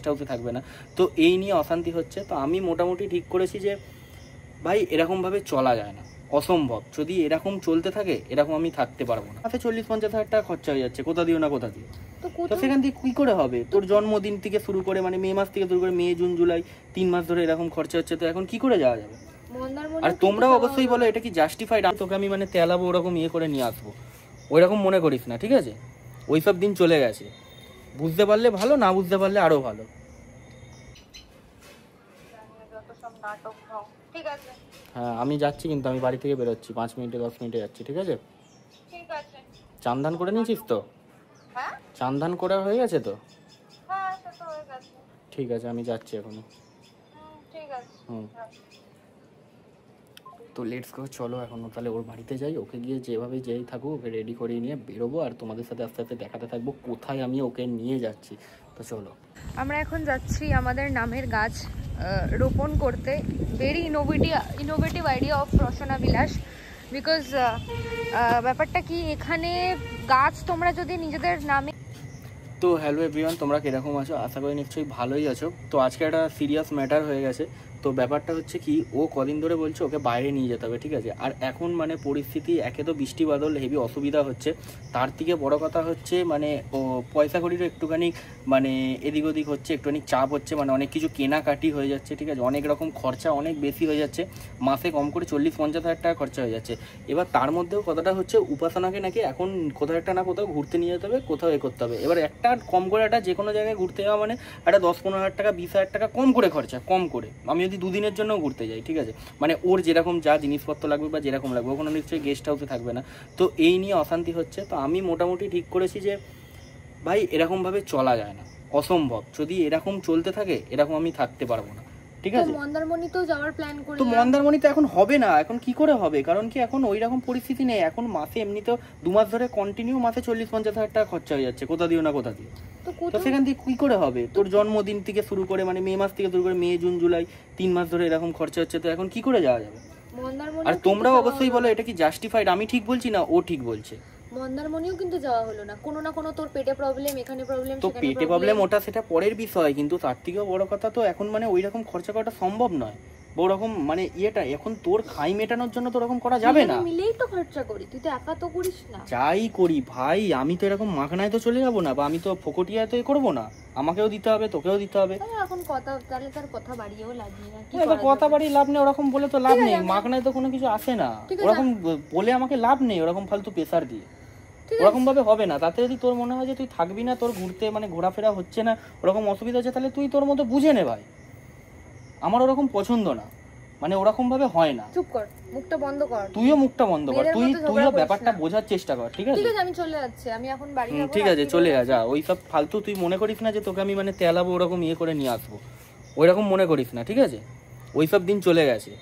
হাউসে থাকবে না। তো এই নিয়ে অশান্তি হচ্ছে। তো আমি মোটামুটি ঠিক করেছি যে ভাই এরকমভাবে চলা যায় না, অসম্ভব। যদি এরকম চলতে থাকে এরকম আমি থাকতে পারবো না। মাসে 40-50 হাজার টাকা খরচা হয়ে যাচ্ছে কোথা দিও না কোথা দিয়ে। তো সেখান থেকে কী করে হবে? তোর জন্মদিন থেকে শুরু করে মানে মে মাস থেকে শুরু করে মে জুন জুলাই 3 মাস ধরে এরকম খরচা হচ্ছে। তো এখন কি করে যাওয়া যাবে? আর তোমরাও অবশ্যই বলো এটা কি জাস্টিফাইড? তোকে আমি মানে তেলাবো ওরকম ইয়ে করে নিয়ে আসবো, ওই রকম মনে করিস না, ঠিক আছে? ওই সব দিন চলে গেছে। বুঝতে পারলে ভালো, না বুঝতে পারলে আরো ভালো। হ্যাঁ আমি যাচ্ছি, কিন্তু আমি বাড়ি থেকে বেরোচ্ছি 5 মিনিটে 10 মিনিটে যাচ্ছি, ঠিক আছে? চান্দান করে নিয়েছিস তো? চান্দান করা হয়ে গেছে তো? ঠিক আছে আমি যাচ্ছি এখনই। তো লেটস গো, চলো এখন তাহলে ওর বাড়িতে যাই। ওকে গিয়ে যেভাবে যেই থাকুক ওকে রেডি করিয়ে নিয়ে বেরোবো, আর তোমাদের সাথে আস্তে আস্তে দেখাতে থাকবো কোথায় আমি ওকে নিয়ে যাচ্ছি। তো চলো, আমরা এখন যাচ্ছি আমাদের নামের গাছ রোপণ করতে। Very innovative idea of Rasna Vilas. Because ব্যাপারটা কি, এখানে গাছ তোমরা যদি নিজেদের নামে। তো হ্যালো এভরিওয়ান, তোমরা কীরকম আছো? আশা করি নিশ্চয়ই ভালোই আছো। তো আজকে একটা সিরিয়াস ম্যাটার হয়ে গেছে। তো ব্যাপারটা হচ্ছে কি, ও কদিন ধরে বলছে ওকে বাইরে নিয়ে যেতে হবে, ঠিক আছে? আর এখন মানে পরিস্থিতি, একে তো বৃষ্টি বাদল, হেভি অসুবিধা হচ্ছে। তার থেকে বড় কথা হচ্ছে মানে ও পয়সা কড়িরও একটুখানি মানে এদিক ওদিক হচ্ছে, একটুখানি চাপ হচ্ছে, মানে অনেক কিছু কেনাকাটি হয়ে যাচ্ছে, ঠিক আছে? অনেক রকম খরচা অনেক বেশি হয়ে যাচ্ছে, মাসে কম করে 40-50 হাজার টাকা খরচা হয়ে যাচ্ছে। এবার তার মধ্যেও কথাটা হচ্ছে উপাসনাকে নাকি এখন কোথাও একটা না কোথাও ঘুরতে নিয়ে যেতে হবে, কোথাও এ করতে হবে। এবার একটা কম করে একটা যে কোনো জায়গায় ঘুরতে যাওয়া মানে একটা 10-15 হাজার টাকা 20 হাজার টাকা কম করে খরচা, কম করে। আমি যদি দুদিনের জন্য ঘুরতে যাই, ঠিক আছে, মানে ওর যেরকম যা জিনিসপত্র লাগবে বা যেরকম লাগবে, ওখানে নিশ্চয়ই গেস্ট হাউসে থাকবে না। তো এই নিয়ে অশান্তি হচ্ছে। তো আমি মোটামুটি ঠিক করেছি যে ভাই এরকমভাবে চলা যায় না, অসম্ভব। যদি এরকম চলতে থাকে এরকম আমি থাকতে পারবো না, ঠিক আছে? মন্দারমণি তো যাওয়ার প্ল্যান করি। তো মন্দারমণি তো এখন হবে না। এখন কি করে হবে? কারণ কি এখন ওই রকম পরিস্থিতি নেই। এখন মাসে এমনিতেও 2 মাস ধরে কন্টিনিউ মাসে 40-50 হাজার টাকা খরচা হয়ে যাচ্ছে কোথা দিও না কোথা দিয়ে। তো সেখান থেকে কি করে হবে? তোর জন্মদিন থেকে শুরু করে মানে মে মাস থেকে শুরু করে মে জুন জুলাই 3 মাস ধরে এরকম খরচা হচ্ছে। তো এখন কি করে যাওয়া যাবে? আর তোমরাও অবশ্যই বলো এটা কি জাস্টিফাইড? আমি ঠিক বলছি না ও ঠিক বলছে? মন্দারমণিও কিন্তু যাওয়া হলো না, কোনো না কোনো তোর পেটে প্রবলেম, এখানে প্রবলেম, তো পেটে প্রবলেম ওটা সেটা পরের বিষয়, কিন্তু তার থেকেও বড় কথা তো এখন মানে ওই রকম খরচা করাটা সম্ভব নয়। ওরকম মানে ইয়েটা এখন তোর খাই মেটানোর জন্য তো ওরকম করা যাবে না। মিলেই তো খরচা করি, তুই তো একা তো করিস না। যাই করি ভাই, আমি তো এরকম মাখনায় তো চলে যাবো না, বা আমি তো ফকটিয়ায় তো এ করবো না। আমাকেও দিতে হবে, তোকেও দিতে হবে। এখন কথা তাহলে তার কথা বাড়িয়েও লাভ নেই। কথা বাড়িয়ে লাভ নেই, ওরকম বলে তো লাভ নেই। মাখনায় তো কোনো কিছু আসে না, ওরকম বলে আমাকে লাভ নেই, ওরকম ফালতু প্রেসার দিয়ে। ওরকম ভাবে হবে না। তাতে যদি তোর মনে হয় যে তুই থাকবি না, তোর ঘুরতে মানে ঘোরাফেরা হচ্ছে না, ওরকম অসুবিধা হচ্ছে, তাহলে তুই তোর মতো বুঝে নে ভাই। আমার ওরকম পছন্দ না, মানে ওরকম ভাবে হয় না। চুপ কর, মুখটা বন্ধ কর। তুইও মুখটা বন্ধ কর, তুইও ব্যাপারটা বোঝার চেষ্টা কর, ঠিক আছে? ঠিক আছে আমি চলে যাচ্ছি, আমি এখন বাড়ি যাব। ঠিক আছে চলে যা। ওই সব ফালতু তুই মনে করিস না যে তোকে আমি মানে তেলাবো ওরকম ইয়ে করে নিয়ে আসবো, ওই রকম মনে করিস না, ঠিক আছে? ওই সব দিন চলে গেছে।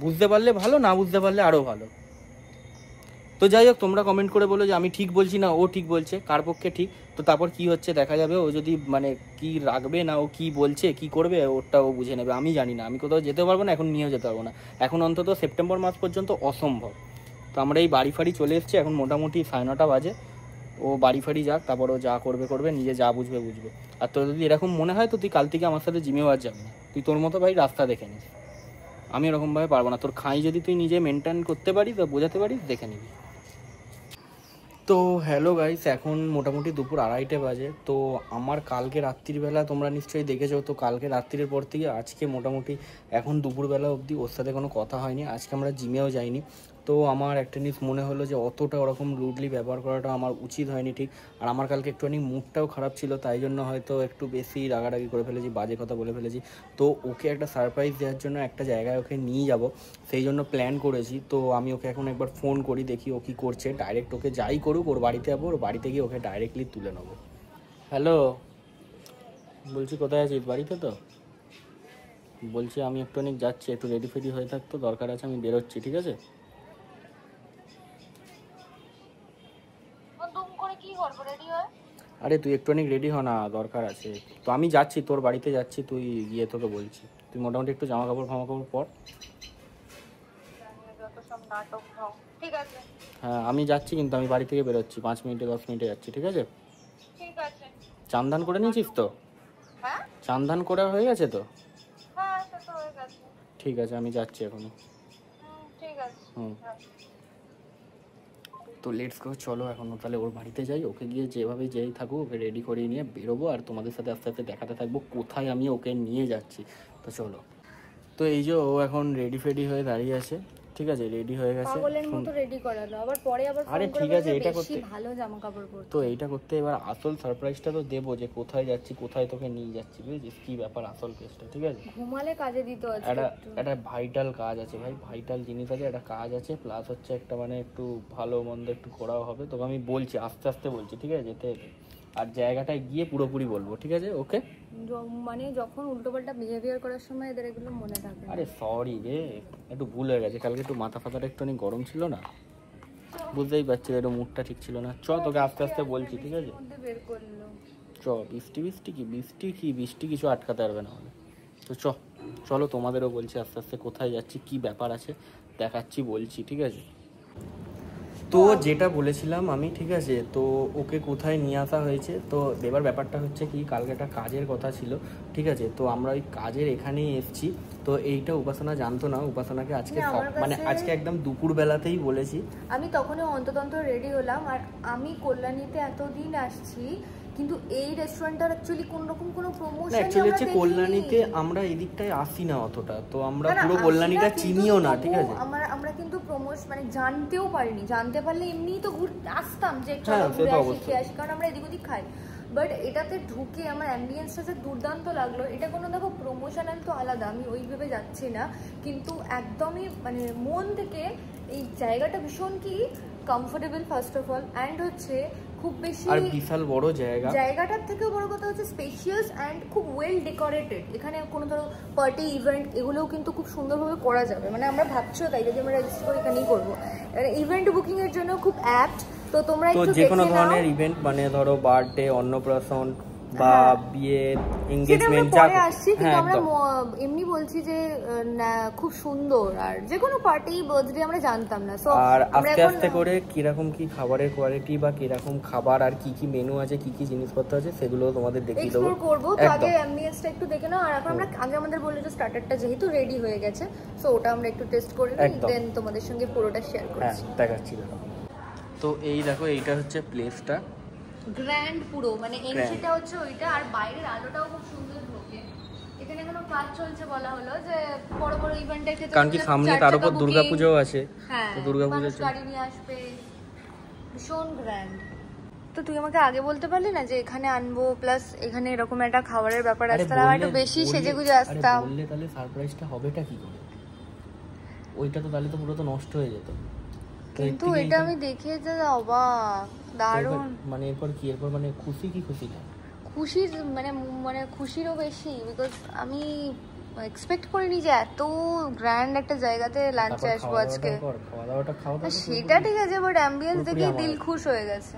বুঝতে পারলে ভালো, না বুঝতে পারলে আরো ভালো। তো যাই হোক, তোমরা কমেন্ট করে বলো যে আমি ঠিক বলছি না ও ঠিক বলছে, কার পক্ষে ঠিক। তো তারপর কি হচ্ছে দেখা যাবে। ও যদি মানে কি রাখবে না, ও কি বলছে কি করবে ওটা ও বুঝে নেবে। আমি জানি না, আমি কোথাও যেতে পারবো না, এখন নিয়েও যেতে পারবো না। এখন অন্তত সেপ্টেম্বর মাস পর্যন্ত অসম্ভব। তো আমরা এই বাড়ি ফাড়ি চলে এসেছি, এখন মোটামুটি 9:30 বাজে। ও বাড়ি ফাড়ি যাক, তারপর ও যা করবে করবে, নিজে যা বুঝবে বুঝবে। আর তোর যদি এরকম মনে হয় তো তুই কাল থেকে আমার সাথে জিমেও আর যাবি না। তুই তোর মতো ভাই রাস্তা দেখে নিস। আমি এরকমভাবে পারবো না। তোর খাই যদি তুই নিজে মেনটেন করতে পারিস বা বোঝাতে পারিস, দেখে নিবি। তো হ্যালো গাইস, এখন মোটামুটি দুপুর 2:30 বাজে। তো আমার কালকে রাত্রিবেলা তোমরা নিশ্চয়ই দেখেছো। তো কালকে রাত্রির পর থেকে আজকে মোটামুটি এখন দুপুরবেলা অবধি ওর সাথে কোনো কথা হয়নি। আজকে আমরা জিমেও যাইনি। তো আমার একটা জিনিস মনে হলো যে অতটা ওরকম রুডলি ব্যবহার করাটা আমার উচিত হয়নি ঠিক। আর আমার কালকে একটুখানি মুডটাও খারাপ ছিল, তাই জন্য হয়তো একটু বেশি রাগারাগি করে ফেলেছি, বাজে কথা বলে ফেলেছি। তো ওকে একটা সারপ্রাইজ দেওয়ার জন্য একটা জায়গায় ওকে নিয়ে যাব, সেই জন্য প্ল্যান করেছি। তো আমি ওকে এখন একবার ফোন করি, দেখি ও কী করছে। ডাইরেক্ট ওকে যাই করুক ওর বাড়িতে যাবো, ওর বাড়িতে গিয়ে ওকে ডাইরেক্টলি তুলে নেবো। হ্যালো, বলছি কোথায় আছিস? বাড়িতে তো? বলছি আমি একটুখানি যাচ্ছি, একটু রেডি ফেডি হয়ে থাকতো, দরকার আছে, আমি বেরোচ্ছি, ঠিক আছে? আরে তুই একটুখানি রেডি হ না, দরকার আছে। তো আমি যাচ্ছি, তোর বাড়িতে যাচ্ছি, তুই গিয়ে তোকে বলছি। তুই মোটামুটি একটু জামা কাপড় পর। হ্যাঁ আমি যাচ্ছি, কিন্তু আমি বাড়ি থেকে বেরোচ্ছি 5 মিনিটে 10 মিনিটে যাচ্ছি, ঠিক আছে? চান্দান করে নিয়েছিস তো? চান ধান করা হয়ে গেছে তো? হ্যাঁ সেটা হয়ে গেছে। ঠিক আছে, আমি যাচ্ছি এখনই। ঠিক আছে। তো লেটস গো, চলো এখন তাহলে ওর বাড়িতে যাই। ওকে গিয়ে যেভাবে যেই থাকুক ওকে রেডি করিয়ে নিয়ে বেরোবো, আর তোমাদের সাথে আস্তে আস্তে দেখাতে থাকবো কোথায় আমি ওকে নিয়ে যাচ্ছি। তো চলো। তো এই যে ও এখন রেডি ফেডি হয়ে দাঁড়িয়ে আছে, ঠিক আছে, রেডি হয়ে গেছে, পাগলের মতো রেডি করালো, আবার পরে আবার আরে ফোন করে ঠিক আছে, বলছে এটা বেশি করতে ভালো জামা কাপড় পরতে। তো এইটা করতে এবার আসল সারপ্রাইজটা তো দেবো, যে কোথায় যাচ্ছি, কোথায় তোকে নিয়ে যাচ্ছি, বুঝেছিস কি ব্যাপার আসল কেসটা, ঠিক আছে। ঘুমালে কাজে দিত আজকে একটা একটু। একটা ভাইটাল কাজ আছে ভাই, ভাইটাল জিনিস আছে, একটা কাজ আছে, প্লাস হচ্ছে একটা মানে একটু ভালো মন্দ একটু ঘোরাও হবে। তোকে আমি বলছি, আস্তে আস্তে বলছি, ঠিক আছে, যেতে যেতে, আর জায়গাটায় গিয়ে পুরোপুরি বলবো, ঠিক আছে, ওকে। মানে যখন উল্টোপাল্টা বিহেভিয়ার করার সময় এদের এগুলো মনে থাকে। আরে সরি রে, একটু ভুল হয়ে গেছে, কালকে একটু মাথা ফাতাটা একটুখানি গরম ছিল না, বুঝতেই পারছি, একটু মুডটা ঠিক ছিল না। চ তোকে আস্তে আস্তে বলছি, ঠিক আছে। বের করলো। চ, বৃষ্টি কিছু আটকাতে পারবে না হলে। তো চলো, তোমাদেরও বলছি আস্তে আস্তে কোথায় যাচ্ছি, কি ব্যাপার আছে দেখাচ্ছি, বলছি, ঠিক আছে। তো যেটা বলেছিলাম আমি, ঠিক আছে, তো ওকে কোথায় নিয়ে আসা হয়েছে, তো এবার ব্যাপারটা হচ্ছে কি, কালকে একটা কাজের কথা ছিল, ঠিক আছে, তো আমরা ওই কাজের এখানেই এসেছি। তো এইটা উপাসনা জানতো না, উপাসনাকে আজকে মানে আজকে একদম দুপুরবেলাতেই বলেছি। আমি তখনই অন্ততন্ত রেডি হলাম, আর আমি কল্যাণীতে এতদিন আসছি, কিন্তু এই রেস্টুরেন্টটার অ্যাকচুয়ালি কোন রকম কোনো প্রমোশন অ্যাকচুয়ালি হচ্ছে কল্যাণীতে আমরা এদিকটায় আসি না অতটা, তো আমরা পুরো কল্যাণীটা চিনিও না, ঠিক আছে। আমরা কিন্তু প্রমোশন মানে জানতেও পারিনি, জানতে পারলে এমনিই তো আসতাম যে হ্যাঁ, চলো ঘুরে আসি, খেয়ে আসি, কারণ আমরা এদিক ওদিক খাই। বাট এটাতে ঢুকে আমার অ্যাম্বিয়েন্সটা যে দুর্দান্ত লাগলো। এটা কোনো দেখো প্রমোশনাল তো আলাদা, আমি ওইভাবে যাচ্ছি না, কিন্তু একদমই মানে মন থেকে এই জায়গাটা ভীষণ কি comfortable first of all, and হচ্ছে খুব বেশি আর বিশাল বড় জায়গাটার থেকেও বড় কথা হচ্ছে স্পেশিয়াস অ্যান্ড খুব ওয়েল ডেকোরেটেড। এখানে কোনো ধরো পার্টি ইভেন্ট এগুলোও কিন্তু খুব সুন্দরভাবে করা যাবে, মানে আমরা ভাবছিও তাই, যদি আমরা রেজিস্টার করে এখানেই করবো। ইভেন্ট বুকিং এর জন্য খুব অ্যাপ্ট। তো তোমরা একটু যে কোনো ধরনের ইভেন্ট, মানে ধরো বার্থডে, অন্নপ্রাশন বা বিয়ে, এনগেজমেন্ট, যা আসছি, কিন্তু আমরা এমনি বলছি যে খুব সুন্দর, আর যে কোনো পার্টি বার্থডে আমরা জানতাম না। সো আর আস্তে আস্তে করে কিরকম কি খাবারের কোয়ালিটি বা কিরকম খাবার আর কি কি মেনু আছে, কি কি জিনিসপত্র আছে, সেগুলো তোমাদের দেখিয়ে দেবো, এক্সপ্লোর করবো। তো আগে অ্যাম্বিয়েন্সটা একটু দেখে নাও, আর এখন আমরা আগে আমাদের বললো যে স্টার্টারটা যেহেতু রেডি হয়ে গেছে, সো ওটা আমরা একটু টেস্ট করে নিই, দেন তোমাদের সঙ্গে পুরোটা শেয়ার করছি। হ্যাঁ, দেখাচ্ছি। তো এই দেখো, এইটা হচ্ছে প্লেসটা, গ্র্যান্ড পুরো, মানে এন্ট্রিটা হচ্ছে ওইটা, আর বাইরের আলোটাও খুব সুন্দর ঢোকে। এখানে এখনো কাজ চলছে, বলা হলো যে বড় বড় ইভেন্টের ক্ষেত্রে, কারণ কি সামনে তার উপর দুর্গাপূজা আছে। হ্যাঁ, তো দুর্গাপূজা গাড়ি নিয়ে আসবে, ভীষণ গ্র্যান্ড। তো তুই আমাকে আগে বলতে পারলি না যে এখানে আনবো, প্লাস এখানে এরকম একটা খাবারের ব্যাপার আছে, তাহলে আমরা একটু বেশি সেজেগুজে আসতাম। বললে তাহলে সারপ্রাইজটা হবেটা কি করে, ওইটা তো তাহলে তো পুরো তো নষ্ট হয়ে যেত। কিন্তু এটা আমি দেখে যে অবাক, দারুণ। মানে এরপর মানে খুশি কি খুশি না? খুশির মানে খুশিরও বেশি, বিকজ আমি এক্সপেক্ট করিনি যে এত গ্র্যান্ড একটা জায়গাতে লাঞ্চে আসবো আজকে। খাওয়া দাওয়াটা সেটা ঠিক আছে, বাট অ্যাম্বিয়েন্স দেখে দিল খুশ হয়ে গেছে।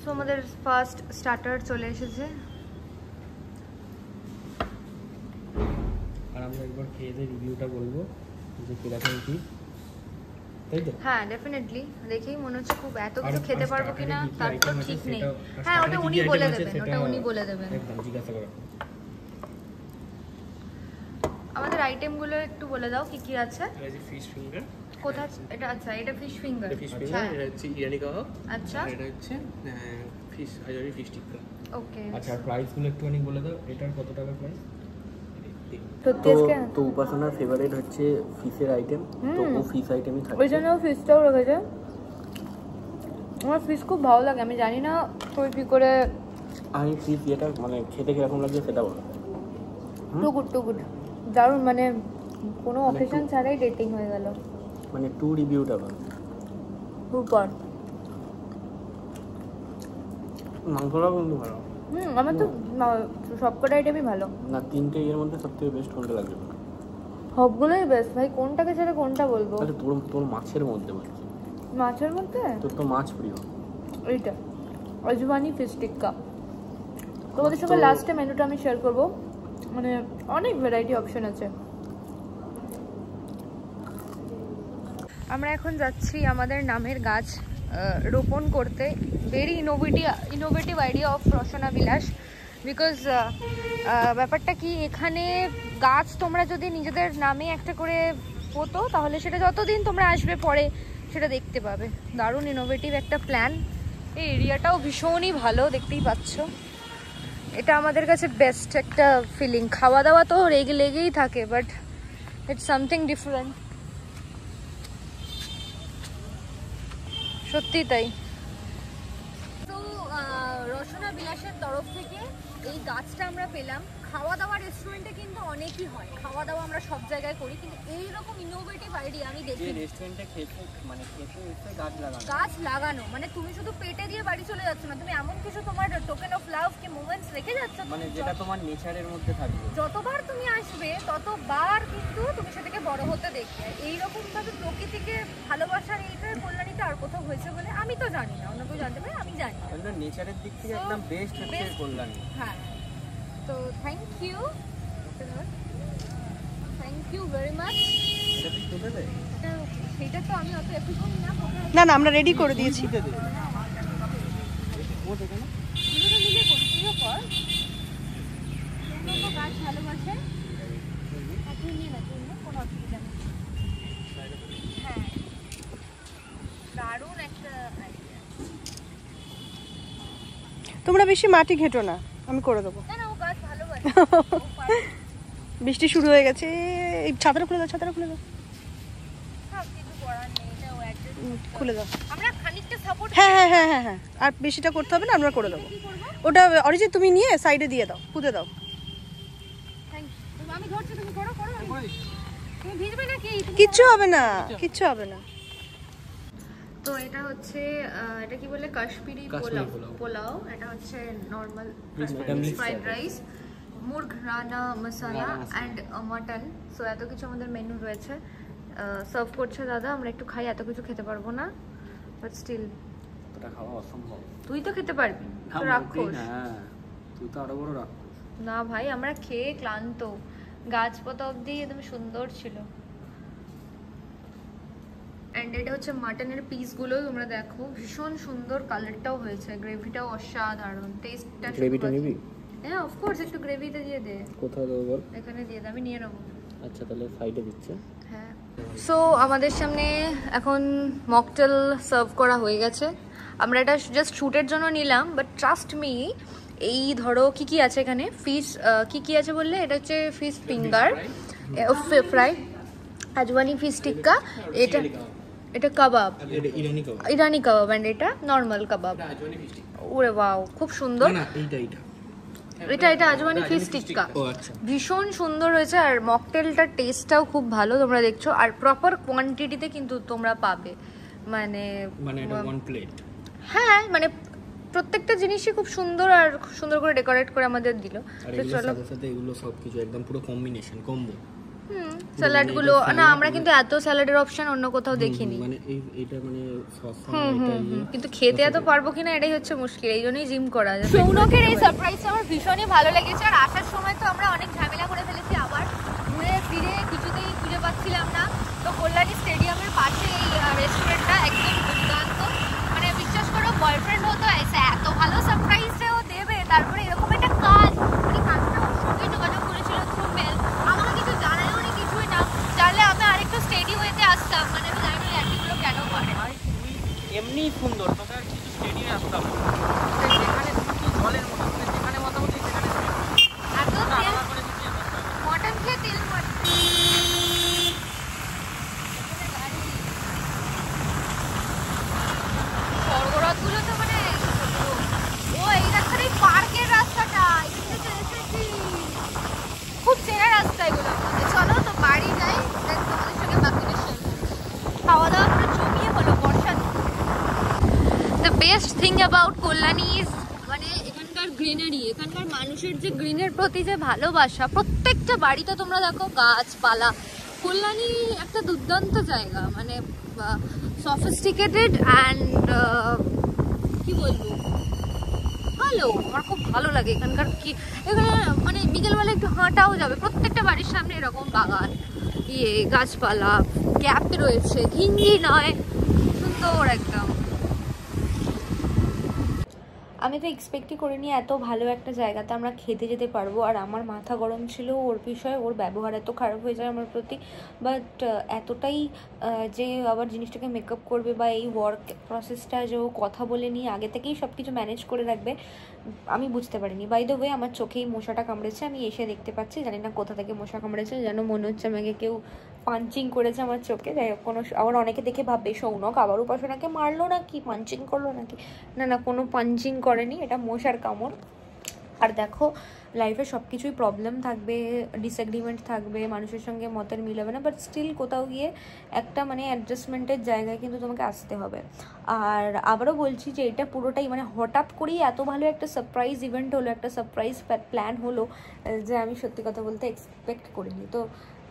সো আমাদের ফার্স্ট স্টার্টার চলে এসেছে, আর আমরা একবার খেয়ে দিয়ে রিভিউটা বলবো যে কিরকম কি, তাই তো? হ্যাঁ ডেফিনেটলি, দেখেই মনে হচ্ছে খুব এত কিছু খেতে পারবো কিনা তার তো ঠিক নেই। হ্যাঁ, ওটা উনি বলে দেবেন, একদম জিজ্ঞাসা করো। আমাদের আইটেমগুলো একটু বলে দাও কি কি আছে। এটা ফিশ ফিঙ্গার। কোথা এটা? আচ্ছা, এটা ফিশ ফিঙ্গার। ফিশ ফিঙ্গার, এটা হচ্ছে ইরানি কাবাব। আচ্ছা, এটা হচ্ছে ফিশ হাজারি ফিশ টিক্কা। ওকে। আচ্ছা, প্রাইসগুলো একটুখানি বলে দাও, এটার কত টাকা প্রাইস? তো উপাসনার ফেভারিট হচ্ছে ফিশের আইটেম, তো ও ফিশ আইটেমই থাকে, ওই জন্য ফিশটাও রেখেছে। আমার ফিশ খুব ভালো লাগে, আমি জানি না তুই কি করে। আমি ফিশ যেটা মানে খেতে কিরকম লাগছে সেটা বলো। টু গুড, দারুণ, মানে কোনো অকেশন ছাড়াই ডেটিং হয়ে গেল। মানে টু রিভিউটা বলো। সুপার। মাংসটাও কিন্তু ভালো। আমার তো সবকটা আইটেমই ভালো। না, তিনটে এর মধ্যে সবথেকে বেস্ট কোনটা লাগবে? সবগুলোই বেস্ট ভাই, কোনটাকে ছেড়ে কোনটা বলবো? তাহলে তোর মাছের মধ্যে বলছি। মাছের মধ্যে তোর তো মাছ প্রিয়। এইটা আজওয়ানি ফিশ টিক্কা। তোমাদের সঙ্গে লাস্টে মেনুটা আমি শেয়ার করব, মানে অনেক ভ্যারাইটি অপশন আছে। আমরা এখন যাচ্ছি আমাদের নামের গাছ রোপণ করতে। Very innovative idea of Rasna Vilas. Because ব্যাপারটা কি, এখানে গাছ তোমরা যদি নিজেদের নামে একটা করে পোতো তাহলে সেটা যতদিন তোমরা আসবে পরে সেটা দেখতে পাবে। দারুণ ইনোভেটিভ একটা প্ল্যান। এই এরিয়াটাও ভীষণই ভালো, দেখতেই পাচ্ছ। এটা আমাদের কাছে বেস্ট একটা ফিলিং। খাওয়া দাওয়া তো লেগেই থাকে, বাট ইটস সামথিং ডিফারেন্ট। সত্যি তাই। তো রসনা বিলাসের তরফ থেকে এই গাছটা আমরা পেলাম। খাওয়া দাওয়া রেস্টুরেন্টে কিন্তু অনেকই হয়, খাওয়া দাওয়া আমরা সব জায়গায় করি, কিন্তু এইরকম ইনোভেটিভ আইডিয়া আমি দেখি রেস্টুরেন্টে গাছ লাগানো। মানে তুমি শুধু পেটে দিয়ে বাড়ি চলে যাচ্ছ না, তুমি এমন কিছু তোমার টোকেন অফ লাভ কি মোমেন্টস রেখে যাচ্ছ, মানে যেটা তোমার নেচারের মধ্যে থাকবে। যতবার তুমি আসবে ততবার কিন্তু তুমি সেটাকে বড় হতে দেখবে। এইরকম ভাবে প্রকৃতিকে ভালোবাসার এইটা কল্যাণীতে আর কোথাও হয়েছে বলে আমি তো জানি না, অন্য কেউ জানতে পারে, আমি জানি না। নেচারের দিক থেকে একদম বেস্ট হচ্ছে কল্যাণী। হ্যাঁ, তো থ্যাংক ইউ ভেরি মাচ। সেটা তো আমি অত এফিশিয়েন্ট না। না আমরা রেডি করে দিয়েছি। গাছ ভালোবাসে, কোনো অসুবিধা নেই। হ্যাঁ, দারুণ একটা আইডিয়া। তোমরা বেশি মাটি ঘেটো না, আমি করে দেবো। কেন, ও গাছ ভালোবাসে। বৃষ্টি শুরু হয়ে গেছে। এই ছাতাটা খুলে দাও, ছাতাটা খুলে দাও, খুলে দাও। আমরা খানিকটা সাপোর্ট। হ্যাঁ হ্যাঁ হ্যাঁ হ্যাঁ হ্যাঁ, আর বেশিটা করতে হবে না, আমরা করে দেবো। ওটা অরিজিৎ তুমি নিয়ে সাইডে দিয়ে দাও, পুঁতে দাও। আমি ধরছি, তুমি করো। তুমি ভিজবে নাকি? কিচ্ছু হবে না, কিচ্ছু হবে না। তো এটা হচ্ছে এটা কি বলে, কাশ্মীরি পোলাও। এটা হচ্ছে নর্মাল ফ্রাইড রাইস, মুরগ রানা মশালা অ্যান্ড মাটন। সো এত কিছু আমাদের মেনু রয়েছে। সার্ভ করছে দাদা, আমরা একটু খাই, এত কিছু খেতে পারবো না, বাট স্টিল ওটা খাওয়া অসম্ভব। তুই তো খেতে পারবি, তো রাক্ষস। তুই তো আরো বড় রাক্ষস। না ভাই, আমরা খেয়ে ক্লান্ত। গাছপাতা অব্দি একদম সুন্দর ছিল। অ্যান্ড এটা হচ্ছে মাটনের পিসগুলো, তোমরা দেখো ভীষণ সুন্দর, কালারটাও হয়েছে, গ্রেভিটাও অসাধারণ, টেস্টটা। গ্রেভিটা নিবি? হ্যাঁ অফকোর্স, একটু গ্রেভিতে দিয়ে দে। কোথায় দেবো বল? এখানে দিয়ে দে, আমি নিয়ে নেবো। আচ্ছা, তাহলে সাইডে দিচ্ছে। হ্যাঁ। সো আমাদের সামনে এখন মকটেল সার্ভ করা হয়ে গেছে। আমরা এটা জাস্ট শ্যুটের জন্য নিলাম, বাট ট্রাস্ট মি, এই ধরো কি আছে এখানে, ফিশ কি আছে বললে, এটা হচ্ছে ফিশ ফিঙ্গার ফ্রাই, আজওয়ানি ফিশ টিক্কা, এটা কাবাব, ইরানি কাবাব, অ্যান্ড এটা নর্মাল কাবাব। ওরে ওয়াও, খুব সুন্দর। এটা আজওয়ানি ফিশ টিক্কা, ভীষণ সুন্দর হয়েছে। আর মকটেলটার টেস্টটাও খুব ভালো, তোমরা দেখছো। আর প্রপার কোয়ান্টিটিতে কিন্তু তোমরা পাবে, মানে ওয়ান প্লেট। হ্যাঁ, মানে প্রত্যেকটা জিনিসই খুব সুন্দর, আর সুন্দর করে ডেকোরেট করে আমাদের দিল। তো চলো, সাথে এগুলো সবকিছু একদম পুরো কম্বিনেশন, কম্বো। স্যালাড গুলো না, আমরা কিন্তু এত স্যালাডের অপশন অন্য কোথাও দেখিনি। মানে এইটা মানে সস, কিন্তু খেতে এত পারবো কিনা এটাই হচ্ছে মুশকিল, এই জন্যই জিম করা যায়। সৌনকের এই সারপ্রাইজটা আমার ভীষণই ভালো লেগেছে। আর আসার সময় তো আমরা অনেক ঝামেলা করে ফেলেছি, আবার ঘুরে ফিরে কিছুতেই খুঁজে পাচ্ছিলাম না। তো কল্যাণী স্টেডিয়ামের পাশে এই রেস্টুরেন্টটা একদম দুর্দান্ত। মানে বিশ্বাস করো, বয়ফ্রেন্ড হতো এত ভালো সারপ্রাইজ ও দেবে, তারপরে এরকম একটা কাজ, এই কাজটা ওর সঙ্গেই যোগাযোগ করেছিল থ্রু মেল, আমাকে কিছু জানায়ও নি, কিছুই না। জানলে আমি আরেকটু স্টেডি হয়েতে আসতাম, মানে আমি জানি না অ্যাক্টিংগুলো কেন করে। এমনি সুন্দর, তোকে আর কিছু স্টেডিয়ামে আসতাম না, যেখানে শুধু জলের মতো, যেখানে মোটামুটি সেখানে এত তেল, মটন খেয়ে তেল মারছে। স্বর্গরাতগুলো তো মানে, ও এই রাস্তাটাই পার্কের রাস্তাটা, এখানে এসেছি, খুব চেনা রাস্তা এগুলো আমাদের। চলো তো বাড়ি যাই, তোমাদের সঙ্গে বাকিটা শেয়ার করছি। খাওয়া দাওয়া পুরো জমিয়ে হলো বর্ষা। The best thing about Kalyani is, মানে এখানকার গ্রিনারি, এখানকার মানুষের যে গ্রিনের প্রতি যে ভালোবাসা, প্রত্যেকটা বাড়িতে তোমরা দেখো গাছপালা। কল্যাণী একটা দুর্দান্ত জায়গা, মানে সফিস্টিকেটেড অ্যান্ড কি বলবো, ভালো। আমার খুব ভালো লাগে এখানকার, কি এখানে মানে বিকেলবেলা একটু হাঁটাও যাবে, প্রত্যেকটা বাড়ির সামনে এরকম বাগান, গাছপালা, গ্যাপ রয়েছে, ঘিঞ্জি নয়, সুন্দর একদম। আমি তো এক্সপেক্টই করিনি এত ভালো একটা জায়গাতে আমরা খেতে যেতে পারবো। আর আমার মাথা গরম ছিল ওর বিষয়ে, ওর ব্যবহার এত খারাপ হয়ে যায় আমার প্রতি, বাট এতটাই যে আবার জিনিসটাকে মেকআপ করবে বা এই ওয়ার্ক প্রসেসটা যে ও কথা বলে নিয়ে আগে থেকেই সব কিছু ম্যানেজ করে রাখবে, আমি বুঝতে পারিনি। বাই দ্য ওয়ে, আমার চোখেই মশাটা কামড়েছে, আমি এসে দেখতে পাচ্ছি, জানি না কোথা থেকে মশা কামড়েছে, যেন মনে হচ্ছে আমাকে কেউ পাঞ্চিং করেছে আমার চোখে। যাই হোক, কোনো আবার অনেকে দেখে ভাববে সৌনক আবার উপাসনাকে মারলো নাকি, পাঞ্চিং করলো নাকি, না না, কোনো পাঞ্চিং করেনি, এটা মশার কামড়। আর দেখো, লাইফে সব কিছুই প্রবলেম থাকবে, ডিসএগ্রিমেন্ট থাকবে, মানুষের সঙ্গে মতের মিল হবে না, বাট স্টিল কোথাও গিয়ে একটা মানে অ্যাডজাস্টমেন্টের জায়গায় কিন্তু তোমাকে আসতে হবে। আর আবারও বলছি যে এটা পুরোটাই মানে হঠাৎ করেই এত ভালো একটা সারপ্রাইজ ইভেন্ট হলো, একটা সারপ্রাইজ প্ল্যান হলো, যে আমি সত্যি কথা বলতে এক্সপেক্ট করিনি। তো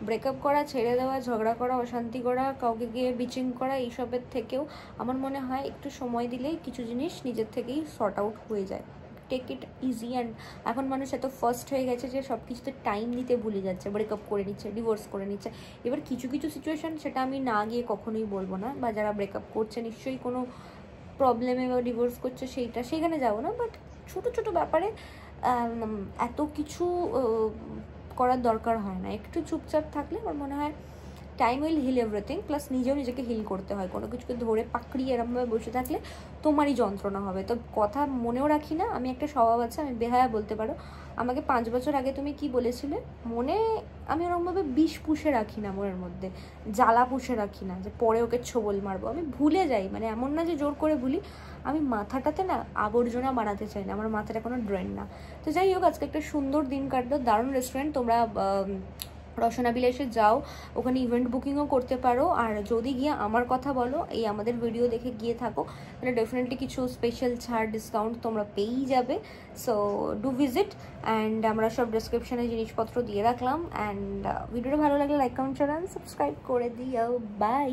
ব্রেকআপ করা, ছেড়ে দেওয়া, ঝগড়া করা, অশান্তি করা, কাউকে গিয়ে বিচিং করা, এইসবের থেকেও আমার মনে হয় একটু সময় দিলেই কিছু জিনিস নিজের থেকেই সর্ট আউট হয়ে যায়। Take it easy. অ্যান্ড এখন মানুষ এত ফার্স্ট হয়ে গেছে যে সব কিছুতে টাইম নিতে ভুলে যাচ্ছে, ব্রেকআপ করে নিচ্ছে, ডিভোর্স করে নিচ্ছে। এবার কিছু কিছু সিচুয়েশান, সেটা আমি না গিয়ে কখনোই বলবো না, বা যারা ব্রেকআপ করছে নিশ্চয়ই কোনো প্রবলেমে বা ডিভোর্স করছে সেখানে যাবো না, বাট ছোটো ছোটো ব্যাপারে এত কিছু করার দরকার হয় না। একটু চুপচাপ থাকলে আমার মনে হয় time will heal everything, plus নিজেও নিজেকে হিল করতে হয়। কোনো কিছুকে ধরে পাকড়িয়ে এরমভাবে বসে থাকলে তোমারই যন্ত্রণা হবে। তো কথা মনেও রাখি না, আমি একটা স্বভাব আছে, আমি বেহায়া বলতে পারো। আমাকে 5 বছর আগে তুমি কি বলেছিলে, মনে আমি ওরকমভাবে বিষ পুষে রাখি না, মনের মধ্যে জ্বালা পুষে রাখি না যে পরে ওকে ছোবল মারবো। আমি ভুলে যাই, মানে এমন না যে জোর করে ভুলি, আমি মাথাটাতে না আবর্জনা বানাতে চাই না, আমার মাথাটা কোনো ড্রেন না। তো যাই হোক, আজকে একটা সুন্দর দিন কাটলো, দারুণ রেস্টুরেন্ট, তোমরা রসনা বিলাসে যাও, ওখানে ইভেন্ট বুকিংও করতে পারো। আর যদি গিয়ে আমার কথা বলো, এই আমাদের ভিডিও দেখে গিয়ে থাকো, তাহলে ডেফিনেটলি কিছু স্পেশাল ছাড়, ডিসকাউন্ট তোমরা পেয়েই যাবে। So do visit. অ্যান্ড আমরা সব ডেসক্রিপশনে জিনিসপত্র দিয়ে রাখলাম। অ্যান্ড ভিডিওটা ভালো লাগলে লাইক, কমেন্ট, শেয়ার, সাবস্ক্রাইব করে দিও। বাই।